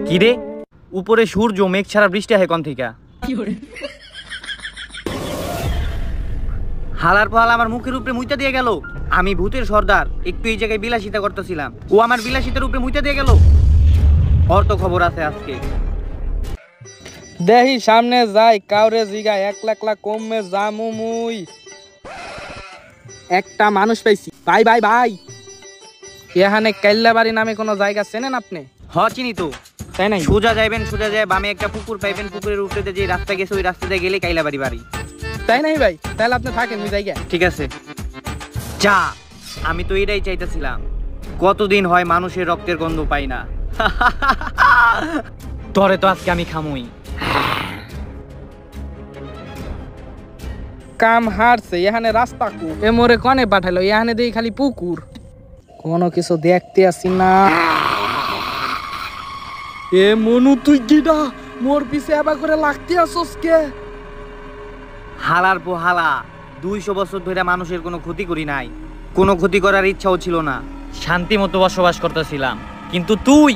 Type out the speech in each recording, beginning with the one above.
কিরে উপরে সূর্য মেঘ ছাড়া বৃষ্টি হয় কোন থেকে? হালার পাল আমার মুখের উপরে মুইতা দিয়ে গেল। আমি ভূতের সর্দার, একটু এই জায়গায় বিলাসিতা করতেছিলাম, ও আমার বিলাসিতার উপরে মুইতা দিয়ে গেল। ওর তো খবর আছে আজকে। দেহি সামনে যাই কাউরে জিগা 1,00,000 কমে জামু মুই। একটা মানুষ পাইছি। ভাই ভাই ভাই, এখানে কাইল্লাবাড়ি নামে কোনো জায়গা চেনেন আপনি? হ চিনি তো। তাই নাই? সোজা যাইবেন, সোজা যায় বামে একটা পুকুর পাইবেন, পুকুরের উপরে যে রাস্তা গেছে ওই রাস্তাতে গেলে কাইলাবাড়ি বাড়ি। তাই নাই ভাই? তাহলে আপনি থাকেন ওই জায়গা। ঠিক আছে যা। আমি তো এটাই চাইতেছিলাম, কতদিন হয় মানুষের রক্তের গন্ধ পাই না। তরে তো আজকে আমি খামুই। কাম হারছে, এখানে রাস্তা কু এ মোরে কনে পাঠাইলো? এখানে দেখি খালি পুকুর, কোনো কিছু দেখতে আসি না। এ মনু তুই গিডা মোর পিছে আবার করে লাগতে আসোস কে? হালার পো হালা, 200 বছর ধরে মানুষের কোনো ক্ষতি করি নাই, কোনো ক্ষতি করার ইচ্ছাও ছিল না, শান্তি মতো বসবাস করতেছিলাম। কিন্তু তুই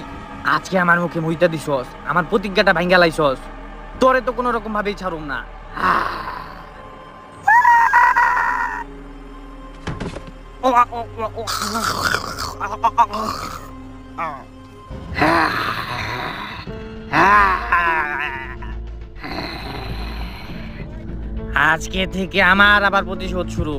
আজকে আমার মুখে মুইতা দিছস, আমার প্রতিজ্ঞাটা ভাঙ্গা লাইছস। তোরে তো কোনো রকম ভাবেই ছাড়ুম না। আজকে থেকে আমার আবার প্রতিশোধ শুরু।